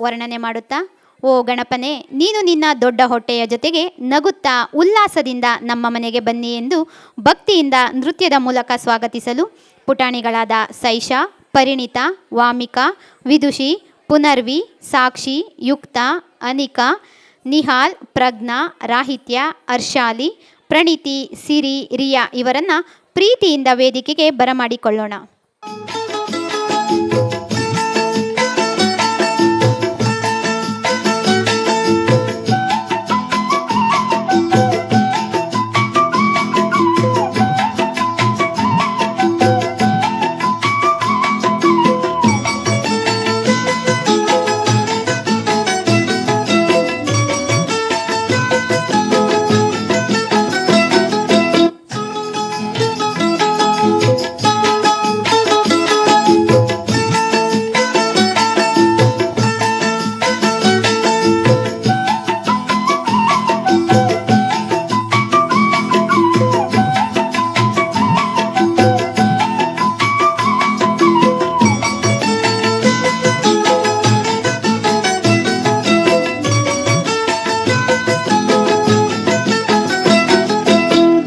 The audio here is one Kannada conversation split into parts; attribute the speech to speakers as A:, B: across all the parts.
A: ವರ್ಣನೆ ಮಾಡುತ್ತಾ, ಓ ಗಣಪನೇ, ನೀನು ನಿನ್ನ ದೊಡ್ಡ ಹೊಟ್ಟೆಯ ಜೊತೆಗೆ ನಗುತ್ತಾ ಉಲ್ಲಾಸದಿಂದ ನಮ್ಮ ಮನೆಗೆ ಬನ್ನಿ ಎಂದು ಭಕ್ತಿಯಿಂದ ನೃತ್ಯದ ಮೂಲಕ ಸ್ವಾಗತಿಸಲು ಪುಟಾಣಿಗಳಾದ ಸೈಷಾ, ಪರಿಣಿತಾ, ವಾಮಿಕಾ, ವಿದುಷಿ, ಪುನರ್ವಿ, ಸಾಕ್ಷಿ, ಯುಕ್ತ, ಅನಿಕಾ, ನಿಹಾಲ್, ಪ್ರಜ್ಞಾ, ರಾಹಿತ್ಯ, ಹರ್ಷಾಲಿ, ಪ್ರಣೀತಿ, ಸಿರಿ, ರಿಯಾ ಇವರನ್ನು ಪ್ರೀತಿಯಿಂದ ವೇದಿಕೆಗೆ ಬರಮಾಡಿಕೊಳ್ಳೋಣ.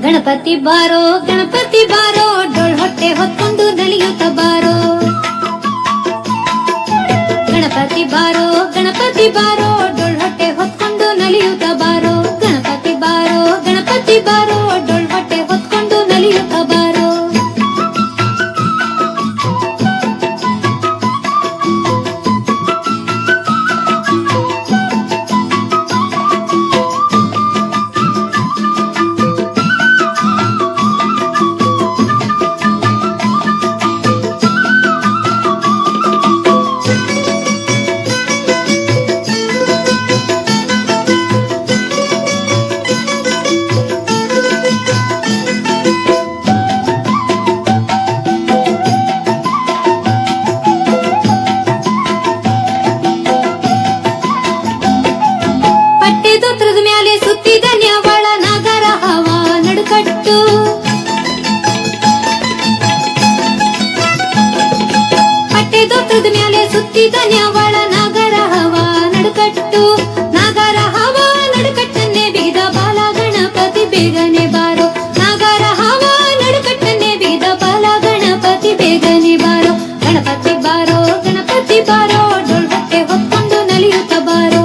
B: ಗಣಪತಿ ಬಾರೋ ಗಣಪತಿ ಬಾರೋ, ಡೊಳ್ ಹೊಟ್ಟೆ ಹೊತ್ಕೊಂಡು ನಲಿಯುತ್ತ ಬಾರೋ. ಗಣಪತಿ ಬಾರೋ ಗಣಪತಿ ಬಾರೋ, ಡೊಳ್ ಹೊಟ್ಟೆ ಹೊತ್ಕೊಂಡು ನಲಿಯುತ್ತ ಬಾರೋ. ಗಣಪತಿ ಬಾರೋ ಗಣಪತಿ ಬಾರೋ, ಡೊಳ್ ಹೊಟ್ಟೆ ಹೊತ್ಕೊಂಡು ನಲಿಯುತ್ತ ಬಾರೋ. ಪಟ್ಟೆದೊತ್ತರದ ಮ್ಯಾಲೆ ಸುತ್ತಿದ ನ್ಯಾವಳ ನಾಗರ ಹವ ನಡುಕಟ್ಟು. ಪಟ್ಟೆದೊತ್ತರದ ಮ್ಯಾಲೆ ಸುತ್ತಿದ ನ್ಯಾವಳ ನಾಗರ ಹವ ನಡುಕಟ್ಟು. ನಾಗರ ಹವ ನಡುಕಟ್ಟನ್ನೇ ಬಿಗಿದ ಬಾಲ ಗಣಪತಿ ಬೇಗನೆ ಬಾರೋ. ನಾಗರ ಹವ ನಡುಕಟ್ಟನ್ನೇ ಬಿಗಿದ ಬಾಲ ಗಣಪತಿ ಬೇಗನೆ ಬಾರೋ. ಗಣಪತಿ ಬಾರೋ ಗಣಪತಿ ಬಾರೋ, ಡೊಳ್ ಹೊಟ್ಟೆ ಹೊತ್ಕೊಂಡು ನಲಿಯುತ್ತ ಬಾರೋ.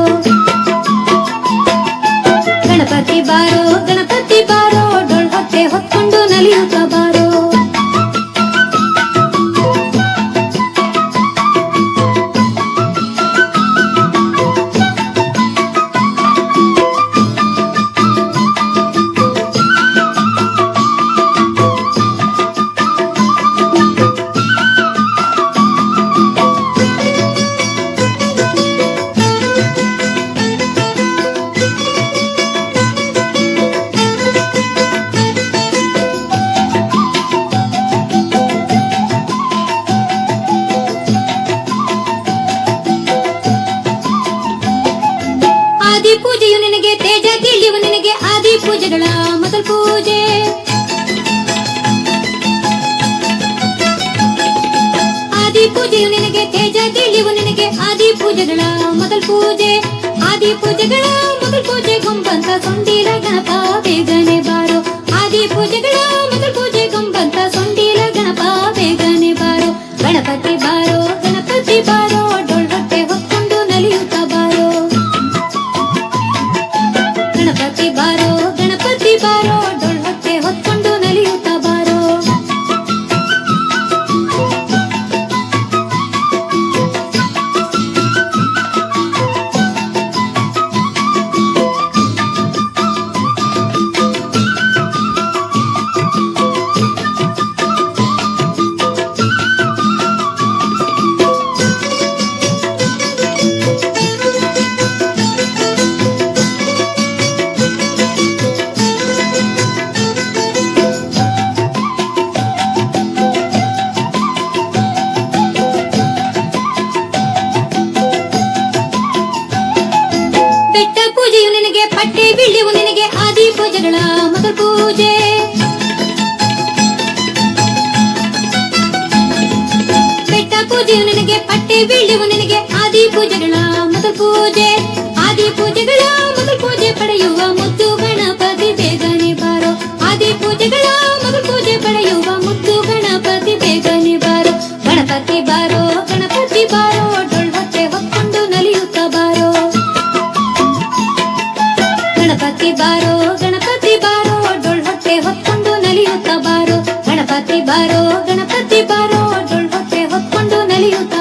B: ಗಣಪತಿ ಬಾರೋ ಗಣಪತಿ ಬಾರೋ, ಡೊಳ್ ಹೊಟ್ಟೆ ಹೊತ್ಕೊಂಡು ನಲಿಯುತ್ತ ಬಾರೋ. ಆದಿ ಪೂಜೆಯು ನಿನಗೆ, ತೇಜ ತಿಳಿಯು ನಿನಗೆ, ಆದಿ ಪೂಜೆಗಳ ಮೊದಲ ಪೂಜೆ. ಆದಿ ಪೂಜೆಯು ನಿನಗೆ, ತೇಜ ತಿಳಿಯು ನಿನಗೆ, ಆದಿ ಪೂಜೆಗಳ ಮೊದಲ ಪೂಜೆ. ಆದಿ ಪೂಜೆಗಳ ಮೊದಲ ಪೂಜೆ ಗೊಂಬಂತ ಸೊಂಡಿಲ ಗಣಪ ಬೇಗನೆ ಬಾರೋ. ಆದಿ ಪೂಜೆಗಳ ಮೊದಲ ಪೂಜೆ ಗೊಂಬಂತ ಸೊಂಡಿಲ ಗಣಪ ಬೇಗನೆ ಬಾರೋ. ಗಣಪತಿ ಬಾರೋ ಗಣಪತಿ ಬಾರೋ, ಡೊಳ್ ಹೊಟ್ಟೆ ಹೊತ್ಕೊಂಡು ನಲಿಯುತ್ತ ಬಾರೋ. ಗಣಪತಿ ಬಾರೋ ಗಣಪತಿ ಬಾರೋ, ಡೊಳ್ ಹೊಟ್ಟೆ ಹೊತ್ಕೊಂಡು ನಲಿಯುತ್ತ ಬಾರೋ. ಪಟ್ಟೆ ಬೀಳ್ಯವು ನಿನಗೆ, ಆದಿ ಪೂಜೆಗಳ ಮೊದಲ ಪೂಜೆ. ಬೆಟ್ಟ ಪೂಜೆಯು ನಿನಗೆ, ಪಟ್ಟೆ ಬೀಳ್ಯವು ನಿನಗೆ, ಆದಿ ಪೂಜೆಗಳ ಮೊದಲ ಪೂಜೆ ಆದಿ ಪೂಜೆಗಳ ಮೊದಲ ಪೂಜೆ ಪಡೆಯುವ ಮುದ್ದು ಗಣಪತಿ ಬೇಗನೆ ಬಾರೋ ಆದಿ ಪೂಜೆಗಳ ಮೊದಲ ಪೂಜೆ ಪಡೆಯುವ ಮುದ್ದು ಗಣಪತಿ ಬೇಗನೆ ಬಾರೋ ಗಣಪತಿ ಬಾರೋ ಗಣಪತಿ ಬಾರೋ ಡೊಳ್ ಹೊಟ್ಟೆ ಹೊತ್ಕೊಂಡು ನಲಿಯುತ್ತ ಬಾರೋ ಗಣಪತಿ ಬಾರೋ ಗಣಪತಿ ಬಾರೋ ಡೊಳ್ ಹೊಟ್ಟೆ ಹೊತ್ಕೊಂಡು ನಲಿಯುತ್ತ ಬಾರೋ ಗಣಪತಿ ಬಾರೋ ಗಣಪತಿ ಬಾರೋ ಡೊಳ್ ಹೊಟ್ಟೆ ಹೊತ್ಕೊಂಡು ನಲಿಯುತ್ತ